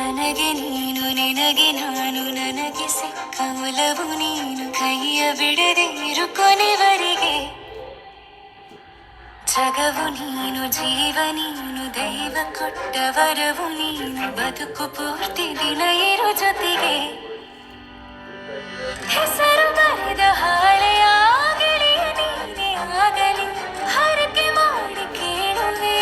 ನನಗೆ ನೀನು ನಿನಗೆ ನಾನು ನನಗೆ ಸಿಕ್ಕ ಒಲವು ನೀನು ಕೈಯ ಬಿಡದೆ ಇರು ಕೊನೆವರೆಗೆ ಜಗವು ನೀನು ಜೀವ ನೀನು ದೈವ ಕೊಟ್ಟ ವರವು ನೀನು ಬದುಕು ಪೂರ್ತಿ ದಿನ ಇರು ಜೊತೆಗೆ ಹೆಸರು ಬರೆದ ಹಾಳೆಯ ಗೆಳೆಯ ನೀನೇ ಆಗಲಿ ಹರಕೆ ಮಾಡಿ ಕೇಳುವೆ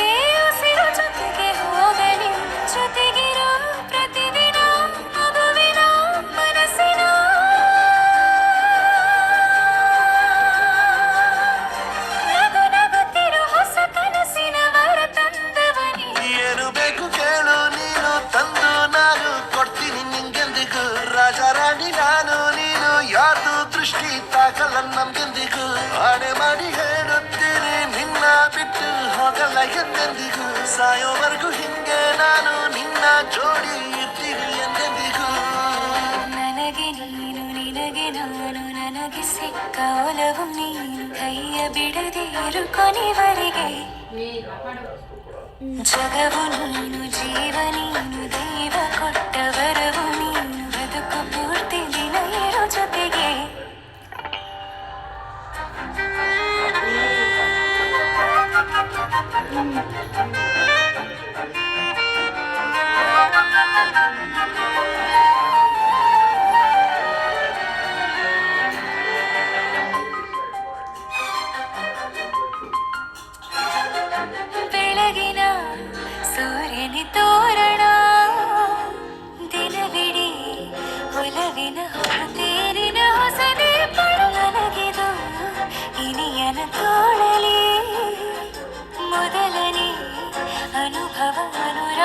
ಉಸಿರು ಜೊತೆಗೆ ಹೋಗಲಿ ಜೊತೆಗಿರೋ ಪ್ರತಿದಿನ ಮಗುವಿನ ಮನಸ್ಸಿನ ನಗು ನಗುತ್ತಿರೋ ಹೊಸ ಕನಸಿನ ವರ ತಂದವನೇ ಏನು ಬೇಕು ಕೇಳು ನೀನು ತಂದು ನಾನು ಕೊಡ್ತೀನಿ ನಿಂಗೆಂದಿಗೂ ರಾಜ ರಾಣಿ ನಾನು ನೀನು ಯಾರ್ದು ದೃಷ್ಟಿ ತಾಕಲ್ಲ ನಮ್ಗೆಂದಿಗೂ ಆಣೆ ಮಾಡಿ ಹೇಳುತ್ತೀನಿ ನಿನ್ನ ಬಿಟ್ಟು ಹೋಗಲ್ಲ ಎಂದೆಂದಿಗೂ ಸಾಯೋವರೆಗೂ ಹಿಂಗೆ ನಾನು ನಿನ್ನ ಜೋಡಿ ಇರ್ತೀನಿ ಎಂದೆಂದಿಗೂ ನನಗೆ ನೀನು ನಿನಗೆ ನಾನು ನನಗೆ ಸಿಕ್ಕ ಒಲವು ನೀನು ಕೈಯ ಬಿಡದೆ ಇರು ಕೊನೆವರೆಗೆ ಜಗವು ನೀನು ಜೀವ ನೀನು ದೈವ ಕೊಟ್ಟ ವರವು ನೀನು ಬದುಕು ಪೂರ್ತಿ ದಿನ ಇರೋ ಜೊತೆಗೆ ಬೆಳಗಿನ ಸೂರ್ಯನಿ ತೋರಣ ದಿನವಿಡೀ ಒಲವಿನ ಹೊರತೇರಿನ ಹೊಸದೇ ನನಗಿದು ಇನಿಯನ ತೋಳಲಿ ಮೊದಲನೇ ಅನುಭವ ಅನುರಾಗ